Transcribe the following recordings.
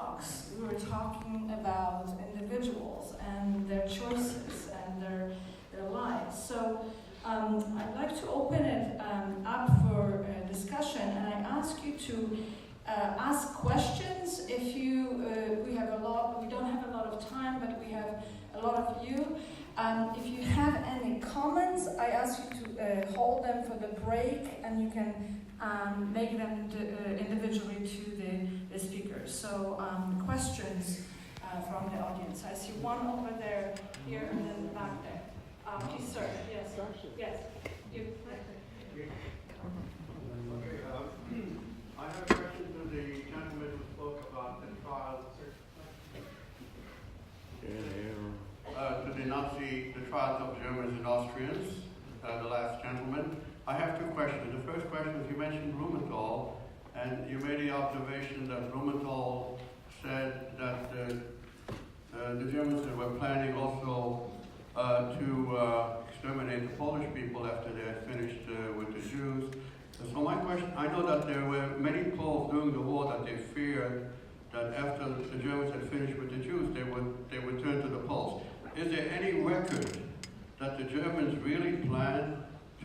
talks, we were talking about individuals and their choices and their lives. So I'd like to open it up for discussion, and I ask you to ask questions. If you, we don't have a lot of time, but we have a lot of you. If you have any comments, I ask you to hold them for the break, and you can make them individually to the speakers. So questions from the audience. I see one over there, here, and then back there. Please, sir. Yes. Yes. You. Okay. I have a question to the gentleman who spoke about the trial. To the trials of Germans and Austrians, the last gentleman. I have two questions. The first question is, you mentioned Blumenthal, and you made the observation that Blumenthal said that the Germans were planning also to exterminate the Polish people after they had finished with the Jews. So my question, I know that there were many Poles during the war that they feared that after the Germans had finished with the Jews, they would turn to the Poles. Is there any record that the Germans really planned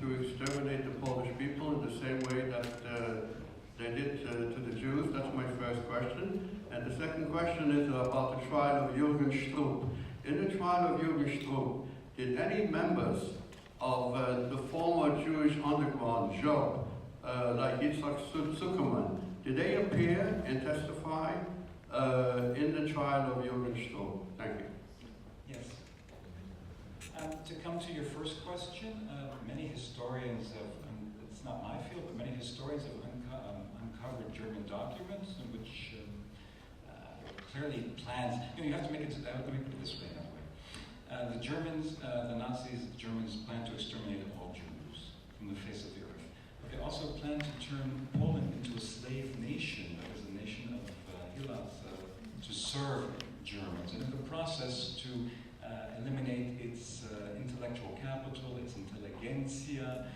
to exterminate the Polish people in the same way that they did to the Jews? That's my first question. And the second question is about the trial of Jürgen Stroop. In the trial of Jürgen Stroop, did any members of the former Jewish underground, Job, like Yitzhak Zuckerman, did they appear and testify in the trial of Jürgen Stroop? Thank you. Yes. To come to your first question, many historians have, it's not my field, but many historians have uncovered German documents in which clearly plans, you have to make it, let me put it this way anyway. The Germans, the Nazis, the Germans planned to exterminate all Jews from the face of the earth. But they also planned to turn Poland into a slave nation, that is a nation of helots, to serve Germans, and in the process to eliminate its intellectual capital, its intelligentsia.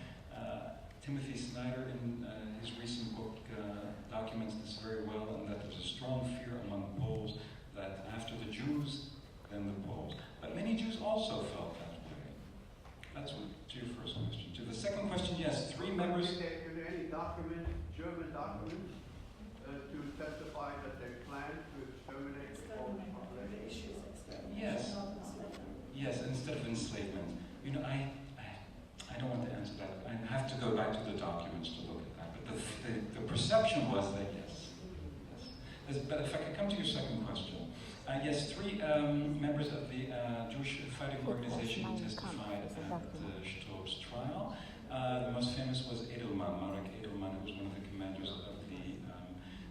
Timothy Snyder, in his recent book, documents this very well, and that there's a strong fear among Poles that after the Jews, then the Poles. But many Jews also felt that way. That's what, to your first question. To the second question, yes, 3 members. Is there any document, German documents, to testify that they planned to exterminate the Polish population? Yes. Yes, instead of enslavement. You know, I don't want to answer that. I have to go back to the documents to look at that. But the perception was that yes. But if I could come to your second question. Yes, 3 members of the Jewish Fighting Organization testified at Stroop's trial. The most famous was Edelman, Marek Edelman, who was one of the commanders of the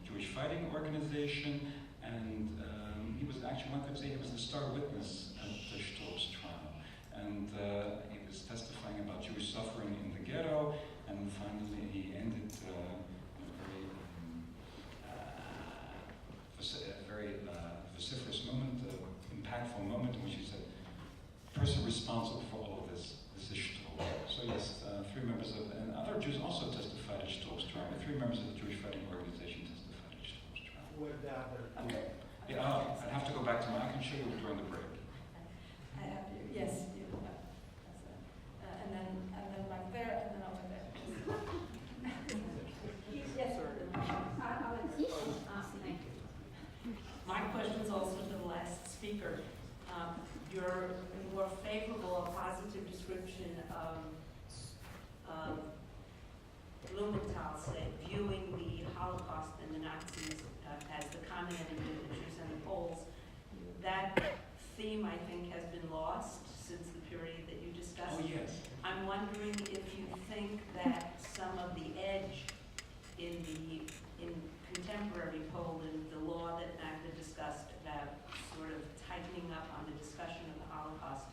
Jewish Fighting Organization, and he was actually, one could say, he was the star witness at Stroop's trial. And he was testifying about Jewish suffering in the ghetto, and finally he ended in a very vociferous moment, impactful moment in which he said, the person responsible for all of this is Stroop. So yes, 3 members of, and other Jews also testified at Stroop's trial. 3 members of the Jewish Fighting Organization testified at Stroop's trial. Okay. Yeah, I'd have to go back to I can show you during the break. I have you. Yes, you. And then back there, and then over there. Yes, sir. My question is also to the last speaker. Your more favorable or positive description of Blumenthal, say, viewing the Holocaust and the Nazis as the common enemy of the Jews and the Poles, that theme, I think, has been lost since the period that you discussed. Oh, yes. I'm wondering if you think that some of the edge in contemporary Poland, the law that Magda discussed about sort of tightening up on the discussion of the Holocaust,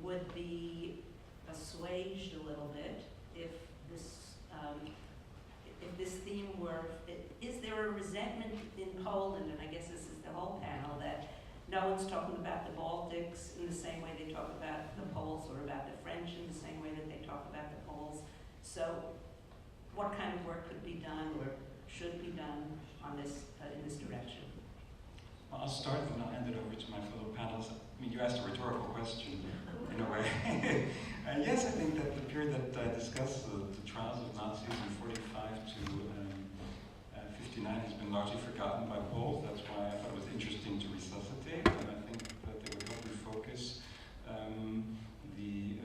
would be assuaged a little bit if this theme were, is there a resentment in Poland, and I guess this is the whole panel, that no one's talking about the Baltics in the same way they talk about the Poles, or about the French in the same way that they talk about the Poles. So what kind of work could be done or should be done on this in this direction? I'll start and I'll hand it over to my fellow panelists. I mean, you asked a rhetorical question, in a way. Yes, I think that the period that I discussed, the trials of Nazis in 45 to 59 has been largely forgotten by Poles. That's why I thought it was interesting to resuscitate, and I think that they would help refocus the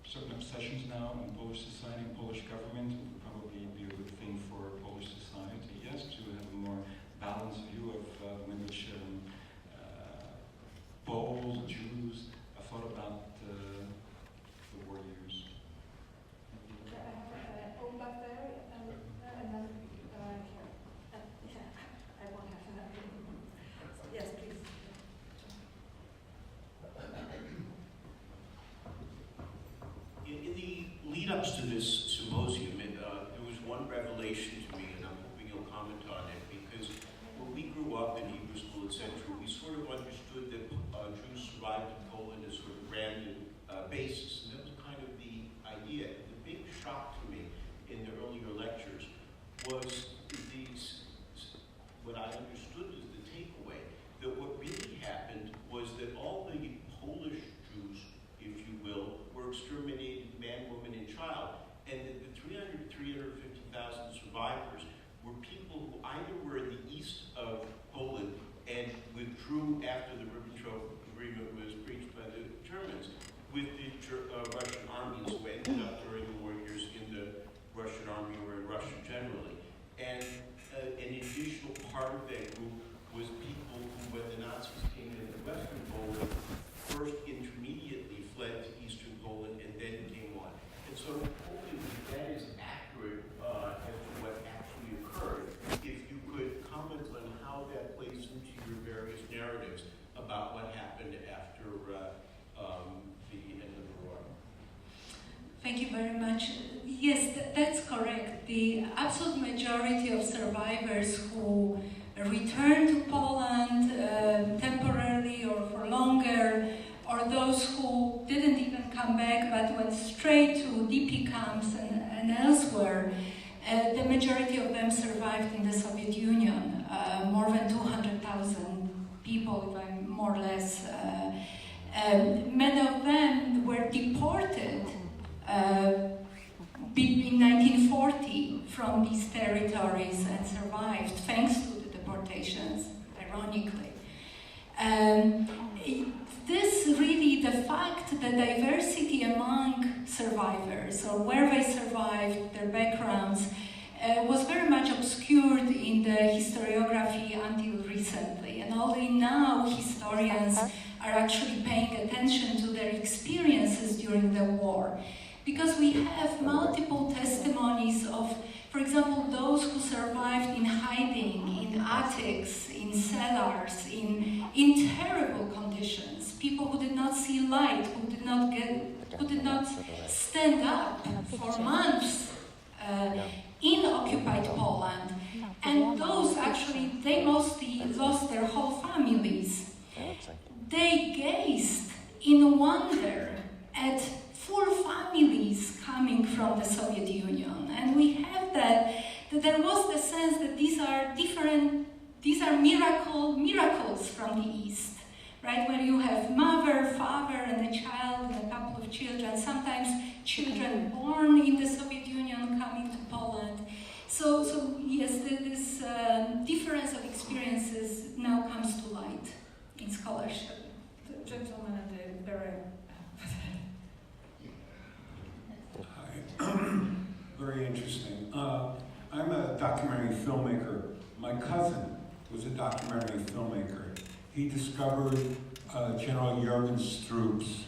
certain obsessions now in Polish society and Polish government. It would probably be a good thing for Polish society, yes, to have a more balanced view of the way in which Poles, Jews, thought about the war years. Okay, I have a back there, and then here. I won't have that. Yes, please. In the lead-ups to this symposium, there was one revelation to me, and I'm hoping you'll comment on it, because when we grew up in Hebrew school, etc., we sort of understood that Jews survived in Poland as sort of random basis, and that was kind of the idea. The big shock to me in the earlier lectures was what I understood as the takeaway, that what really happened was that all the Polish Jews, if you will, were exterminated, man, woman, and child, and that the 350,000 survivors were people who either were in the east of Poland and withdrew after the Ribbentrop Agreement was breached by the Germans, with the Russian armies who ended up during the war years in the Russian army or in Russia generally. And an additional part of that group was people who, when the Nazis came into Western Poland, first intermediately fled to Eastern Poland and then came on. And so hoping that is accurate as to what actually occurred, if you could comment on how that plays into your various narratives about what happened after the end of the war. Thank you very much. Yes, that's correct. The absolute majority of survivors who returned to Poland temporarily or for longer, or those who didn't even come back but went straight to DP camps and elsewhere, the majority of them survived in the Soviet Union. More than 200,000 people, if I'm more or less. Many of them were deported in 1940 from these territories and survived thanks to the deportations, ironically. This really, the fact, the diversity among survivors, or where they survived, their backgrounds, was very much obscured in the historiography until recently. And only now historians are actually paying attention to their experiences during the war. Because we have multiple testimonies of, for example, those who survived in hiding, in attics, in cellars, in terrible conditions. People who did not see light, who did not stand up for months in occupied Poland. And those actually, they mostly lost their whole families. They gazed in wonder at full families coming from the Soviet Union. And we have that there was the sense that these are different, these are miracles from the East, right? Where you have mother, father, and a child, and a couple of children, sometimes children born in the Soviet Union coming to Poland. So yes, this difference of experiences now comes to light in scholarship. The gentleman at the very Very interesting. I'm a documentary filmmaker. My cousin was a documentary filmmaker. He discovered General Jürgen Stroop's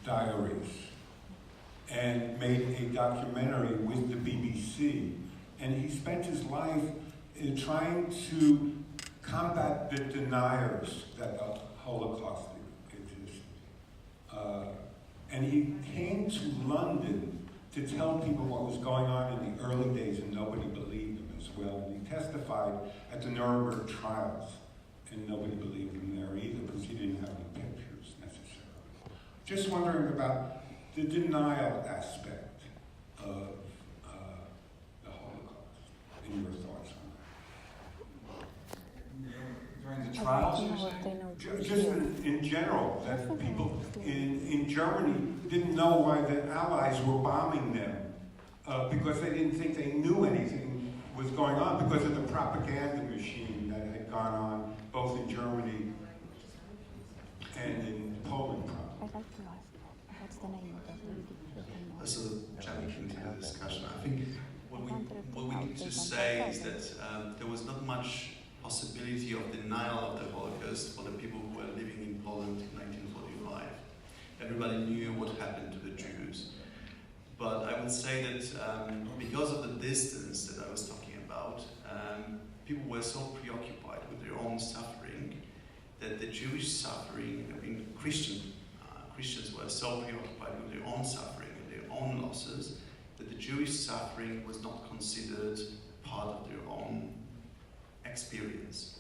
diaries and made a documentary with the BBC. And he spent his life trying to combat the deniers that the Holocaust existed. And he came to London to tell people what was going on in the early days, and nobody believed him as well. And he testified at the Nuremberg trials, and nobody believed him there either, because he didn't have any pictures necessarily. Just wondering about the denial aspect of the Holocaust, and your thoughts on that. trials, you're saying? Just in general, that people in Germany didn't know why the Allies were bombing them because they didn't think they knew anything was going on because of the propaganda machine that had gone on both in Germany and in Poland. What's the name of that? So jumping into the discussion, I think what we need to say is that there was not much possibility of denial of the Holocaust for the people who were living in Poland in 1945. Everybody knew what happened to the Jews. But I would say that because of the distance that I was talking about, people were so preoccupied with their own suffering that the Jewish suffering, I mean Christians were so preoccupied with their own suffering and their own losses that the Jewish suffering was not considered part of their own experience,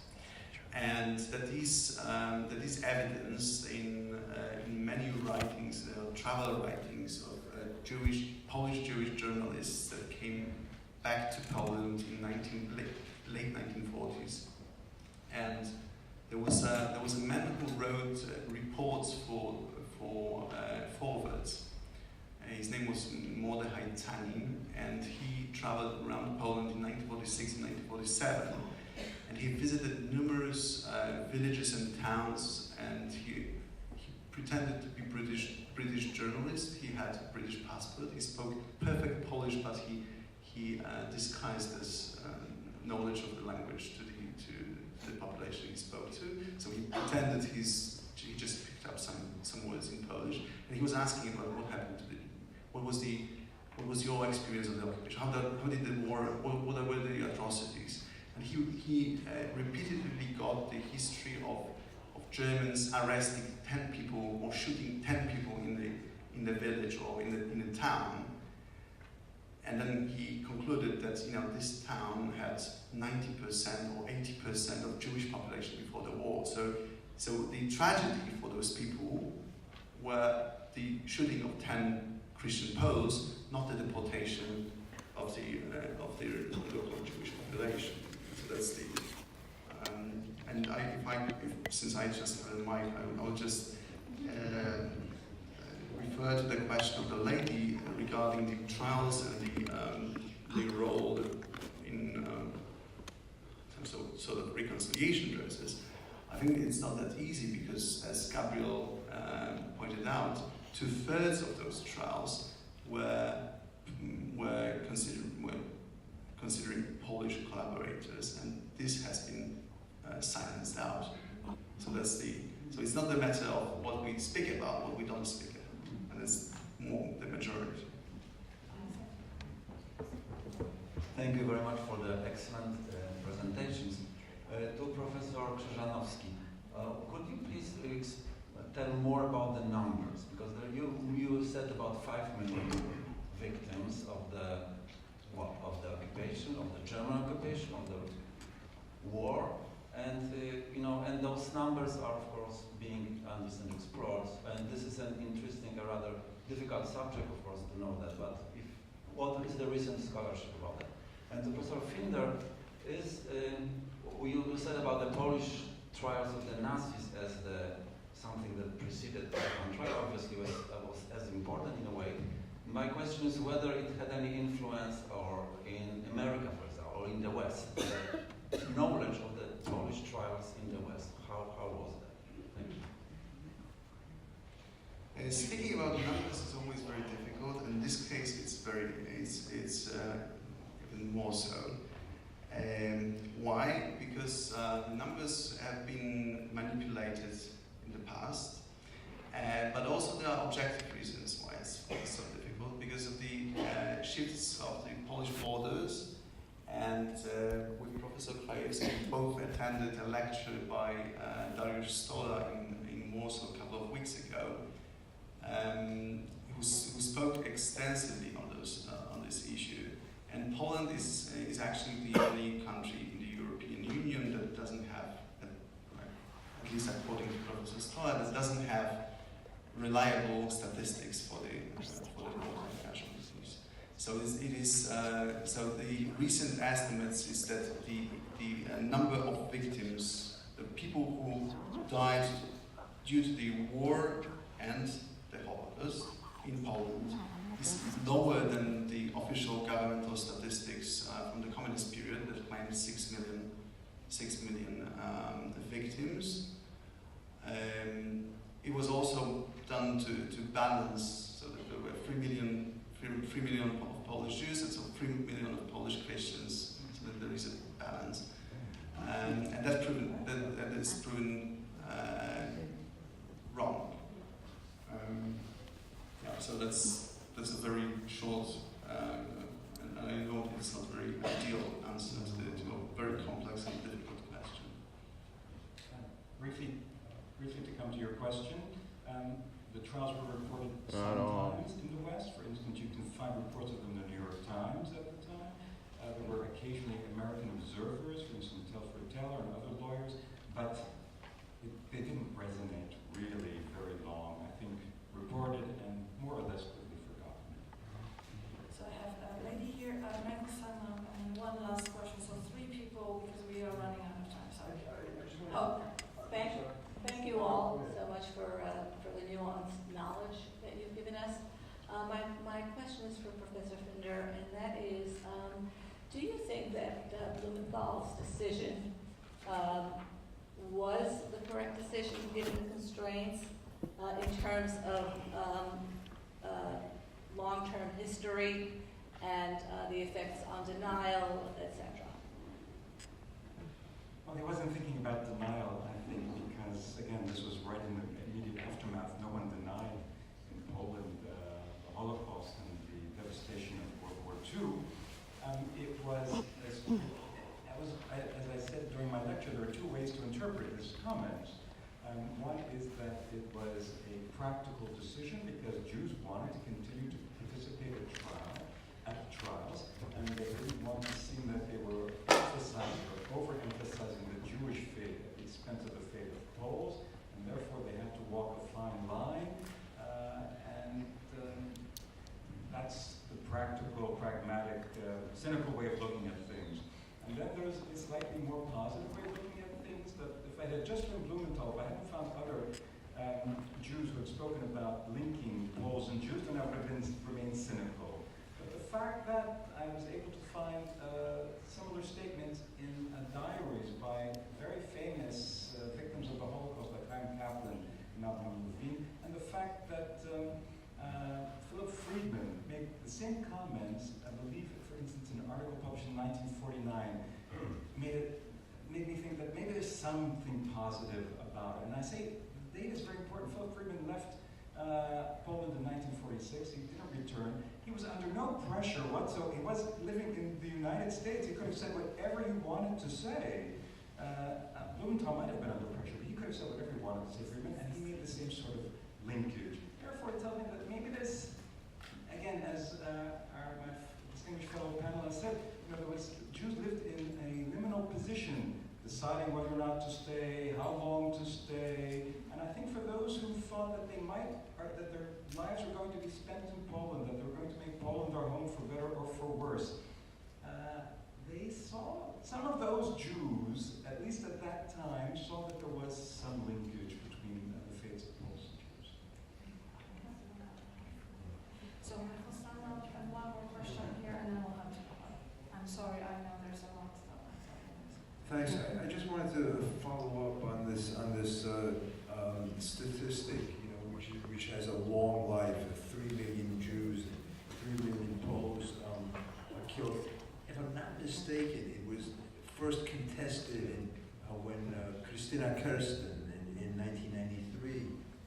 and that these evidence in many writings, travel writings of Polish Jewish journalists that came back to Poland in late 1940s, and there was a man who wrote reports for forwards. His name was Mordechai Tanin, and he traveled around Poland in 1946 and 1947. And he visited numerous villages and towns, and he pretended to be British journalist. He had a British passport. He spoke perfect Polish, but he disguised his knowledge of the language to the population he spoke to. So he pretended he just picked up some words in Polish, and he was asking about what happened to what was your experience of the occupation? How did the war? What were the atrocities? And he repeatedly got the history of Germans arresting 10 people or shooting 10 people in the village or in the town. And then he concluded that this town had 90% or 80% of Jewish population before the war. So the tragedy for those people were the shooting of 10 Christian Poles, not the deportation of the local Jewish population. So that's the. And since I just have a mic, I will just refer to the question of the lady regarding the trials and the role in some sort of reconciliation process. I think it's not that easy because, as Gabriel pointed out, 2/3 of those trials were considering Polish collaborators, and this has been silenced out. So so it's not the matter of what we speak about, what we don't speak about, and it's more the majority. Thank you very much for the excellent presentations. To Professor KRZYZANOWSKI, could you please tell more about the numbers? Because you said about 5 million victims of the occupation, of the German occupation, of the war, and and those numbers are of course being understood and explored. And this is an interesting, a rather difficult subject, of course, to know that. But what is the recent scholarship about that? And to Professor Finder, you said about the Polish trials of the Nazis as something that preceded the trial, obviously was as important in a way. My question is whether it had any influence or in America, for example, or in the West, the knowledge of the Polish trials in the West. How was that? Thank you. Speaking about numbers is always very difficult. In this case, it's even more so. Why? Because numbers have been manipulated in the past, but also there are objective reasons why it's so difficult, because of the shifts of the Polish borders. And with Professor Krajewski, we both attended a lecture by Dariusz Stola in Warsaw a couple of weeks ago, who spoke extensively on this issue. And Poland is actually the only country in the European Union that doesn't have, at least according to Professor Stola, that doesn't have reliable statistics for the casualties. So so the recent estimates is that the number of victims, the people died due to the war and the Holocaust in Poland is lower than the official governmental statistics from the communist period that claimed 6 million victims. It was also done to balance, so that there were 3 million of Polish Jews and so 3 million of Polish Christians, so that there is a balance. And that is proven wrong. Yeah, so that's a very short, and I know it's not very ideal answer to a very complex and difficult question. Briefly to come to your question, the trials were reported sometimes in the West. For instance, you can find reports of them in the New York Times at the time. There were occasionally American observers, for instance, Telford Taylor and other lawyers, but they didn't resonate really very long. I think reported and more or less quickly forgotten. So I have a lady here, Michael Sanlam, and one last question. So 3 people because we are running out of time. Sorry. Oh, thank you all so much for the nuanced knowledge that you've given us. My question is for Professor Finder, and that is, do you think that Blumenthal's decision was the correct decision given the constraints in terms of long-term history and the effects on denial, etc.? Well, he wasn't thinking about denial, I think, because, again, this was right in the immediate aftermath. No one denied in Poland the Holocaust and the devastation of World War II. It was, as I said during my lecture, there are 2 ways to interpret this comment. One is that it was a practical decision because Jews wanted to continue to participate at trials, and they didn't want to seem that they were emphasizing or overemphasizing the Jewish faith at the expense of the faith of Poles, and therefore they had to walk a fine line, and that's the practical, pragmatic, cynical way of looking at things. And then there's a slightly more positive way of looking at things, that if I had just been Blumenthal, if I hadn't found other Jews who had spoken about linking Poles and Jews, then I would have remained cynical. But the fact that I was able to find similar statements in diaries by very famous victims of the Holocaust, like Chaim Kaplan and Malcolm Levine, and the fact that Philip Friedman made the same comments, I believe, for instance, in an article published in 1949, made me think that maybe there's something positive about it. And I say the date is very important. Philip Friedman left Poland in 1946. He didn't return. He was under no pressure whatsoever. He was living in the United States. He could have said whatever he wanted to say. Blumenthal might have been under pressure, but he could have said whatever he wanted to say, Friedman, and he made the same sort of linkage. Therefore, it tells me that maybe this, again, as my distinguished fellow panelists said, Jews lived in a liminal position, deciding whether or not to stay, how long to stay. And I think for those who thought that they might, or that their lives were going to be spent in Poland, that they were going to make Poland their home for better or for worse, they saw, some of those Jews, at least at that time, saw that there was some linkage between the faiths of Poles and Jews. So Michael Stanley, and one more question here, and then we'll have to. I'm sorry, I know there's a lot of stuff. Thanks. I just wanted to follow up on this statistic, which has a long life of 3 million Jews and 3 million Poles are killed. If I'm not mistaken, it was first contested when Christina Kirsten in 1993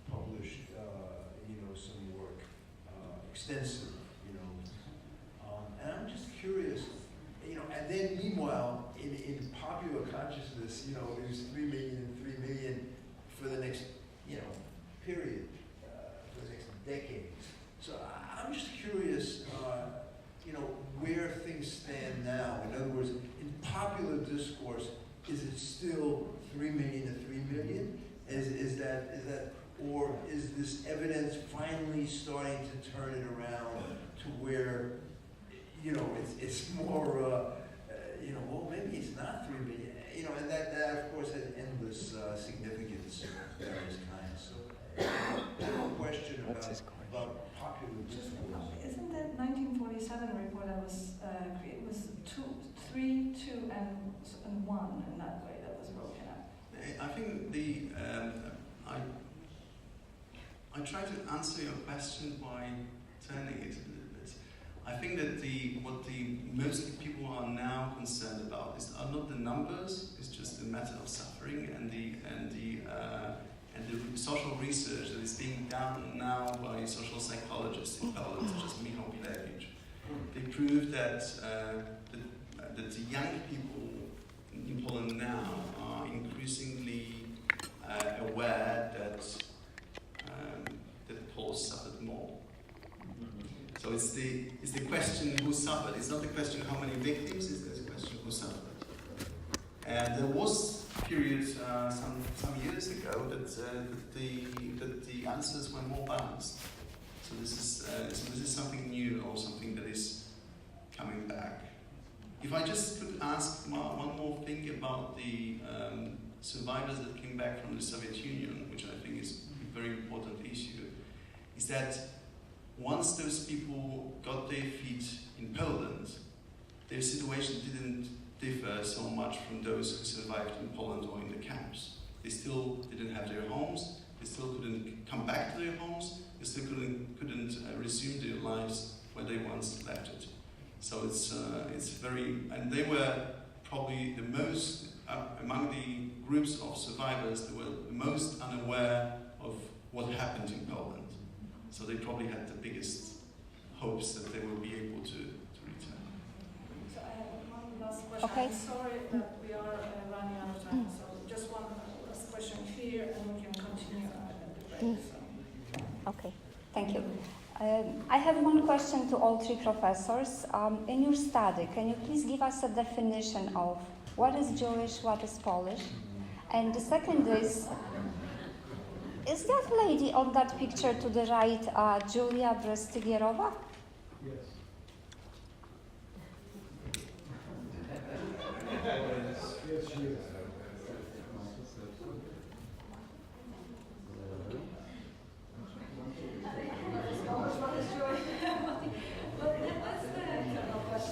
published some work, extensive, and I'm just curious, and then meanwhile, in popular consciousness, it was 3 million and 3 million for the next, period, for the next decades. So I'm just curious, where things stand now. In other words, in popular discourse, is it still 3 million to 3 million? Is that, or is this evidence finally starting to turn it around to where, it's more, well, maybe it's not 3 million, and that of course has endless significance. about popular discourse. Isn't that 1947 report that was created was 3, 2, and 1 in that way that was broken up? I think I try to answer your question by turning it a little bit. I think that what mostly people are now concerned about are not the numbers. It's just the matter of suffering and the social research that is being done now by social psychologists in Poland, such as Michał Bilewicz. They prove that the young people in Poland now are increasingly aware that Poles suffered more. So it's the question who suffered. It's not the question how many victims. It's the question who suffered. And there was a period some years ago that the answers were more balanced. So this is something new or something that is coming back. If I just could ask one more thing about the survivors that came back from the Soviet Union, which I think is a very important issue, is that once those people got their feet in Poland, their situation didn't differ so much from those who survived in Poland or in the camps. They still didn't have their homes, they still couldn't come back to their homes, they still couldn't resume their lives where they once left it. So it's very, and they were probably the most, among the groups of survivors, they were the most unaware of what happened in Poland. So they probably had the biggest hopes that they will be able to return. So I have one last question. Okay. I'm sorry that we are running out of time, so just one last question here and we can continue the debate. So. Okay, thank you. I have one question to all three professors. In your study, can you please give us a definition of what is Jewish, what is Polish? And the second is that lady on that picture to the right Julia Brestygierova? Yes. Yes, she is.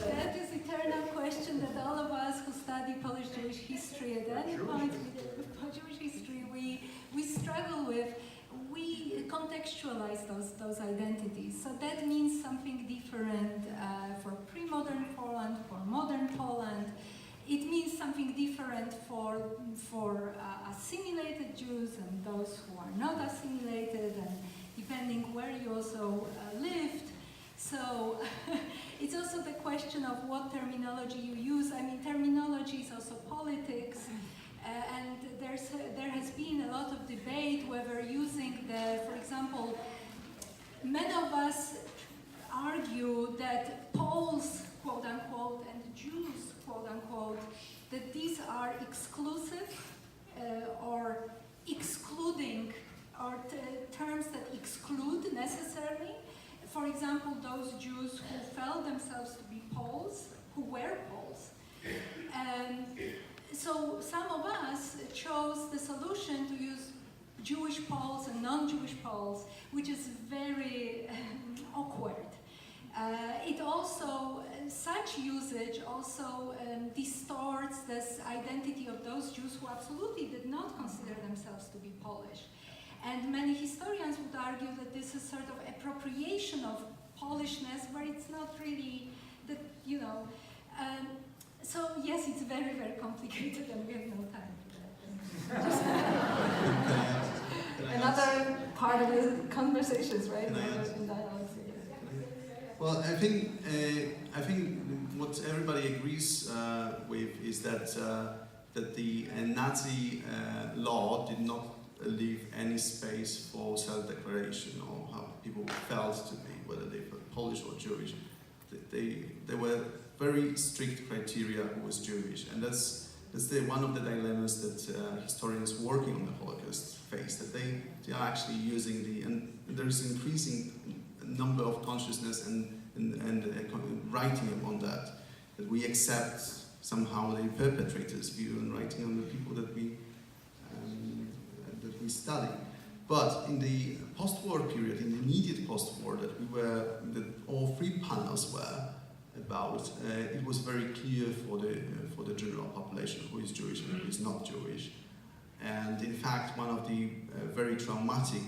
That is eternal question that all of us who study Polish-Jewish history at any point with Jewish history, we struggle with. We contextualize those identities. So that means something different for pre-modern Poland, for modern Poland. It means something different for assimilated Jews and those who are not assimilated, and depending where you also lived. So it's also the question of what terminology you use. I mean, terminology is also politics, and there has been a lot of debate whether using for example, many of us argue that Poles, quote unquote, and Jews, quote unquote, that these are exclusive or excluding, or terms that exclude necessarily. For example, those Jews who felt themselves to be Poles, who were Poles. So some of us chose the solution to use Jewish Poles and non-Jewish Poles, which is very awkward. It also, such usage also distorts this identity of those Jews who absolutely did not consider themselves to be Polish. And many historians would argue that this is sort of appropriation of Polishness, where it's not really, that, you know. So yes, it's very, very complicated, and we have no time for that. Another part of the conversations, right? In dialogues. Well, I think what everybody agrees with is that the Nazi law did not leave any space for self-declaration or how people felt to be, whether they were Polish or Jewish. There were very strict criteria who was Jewish, and that's one of the dilemmas that historians working on the Holocaust face, that they are actually using and there is an increasing number of consciousness and writing on that we accept somehow the perpetrators' view and writing on the people that we study. But in the post-war period, in the immediate post-war that all three panels were about, it was very clear for the general population who is Jewish and who is not Jewish. And in fact, one of the very traumatic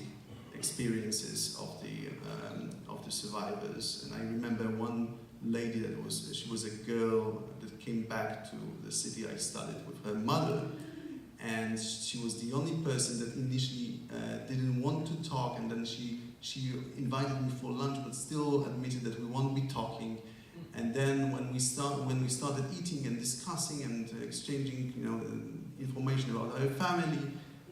experiences of the survivors, and I remember one lady she was a girl that came back to the city I studied with her mother, and she was the only person that initially didn't want to talk, and then she invited me for lunch, but still admitted that we won't be talking. And then when we started eating and discussing and exchanging, information about her family,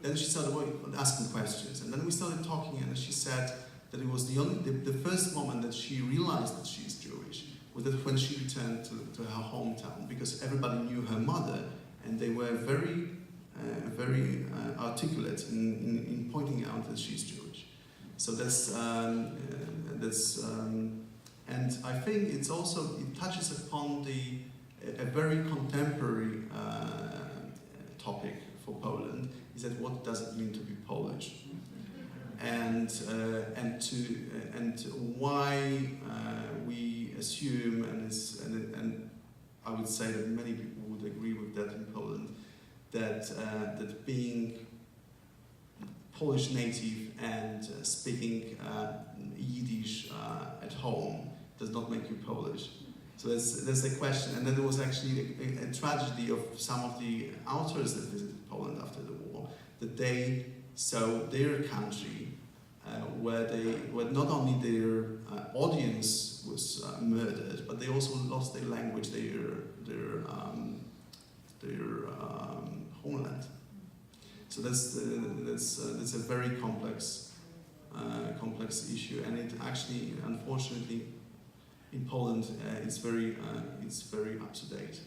then she started asking questions, and then we started talking, and she said that it was the first moment that she realized that she's Jewish was that when she returned to her hometown, because everybody knew her mother, and they were very articulate in pointing out that she's Jewish. So and I think it touches upon a very contemporary topic for Poland, is that what does it mean to be Polish, and why we assume, and I would say that many people would agree with that in Poland, that being Polish native and speaking Yiddish at home does not make you Polish. So that's the question. And then there was actually a tragedy of some of the authors that visited Poland after the war, that they saw their country where not only their audience was murdered, but they also lost their language, their homeland. So that's a very complex issue, and it actually, unfortunately, in Poland, it's very up to date.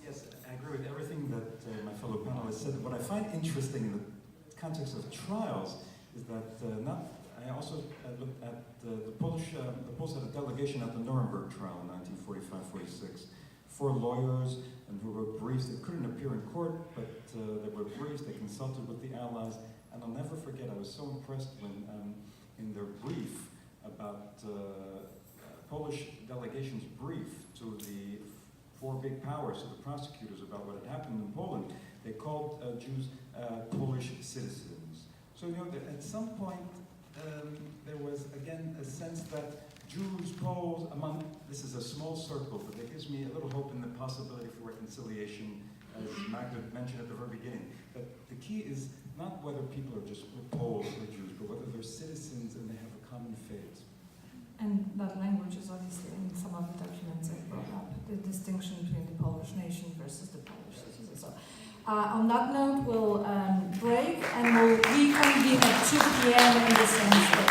Yes, I agree with everything that my fellow panelists said. What I find interesting in the context of trials is that I also looked at the Poles had a delegation at the Nuremberg trial in 1945-46. 4 lawyers and who wrote briefs. They couldn't appear in court, but they were briefs. They consulted with the Allies, and I'll never forget. I was so impressed when, in their brief about Polish delegation's brief to the 4 big powers, to the prosecutors about what had happened in Poland, they called Jews Polish citizens. So at some point there was again a sense that Jews, Poles, this is a small circle, but it gives me a little hope in the possibility for reconciliation, as Magda mentioned at the very beginning. But the key is not whether people are just Poles or Jews, but whether they're citizens and they have a common fate. And that language is obviously in some of the documents I brought up, the distinction between the Polish nation versus the Polish citizens. So, on that note, we'll break and we'll reconvene at 2 p.m. in the same space.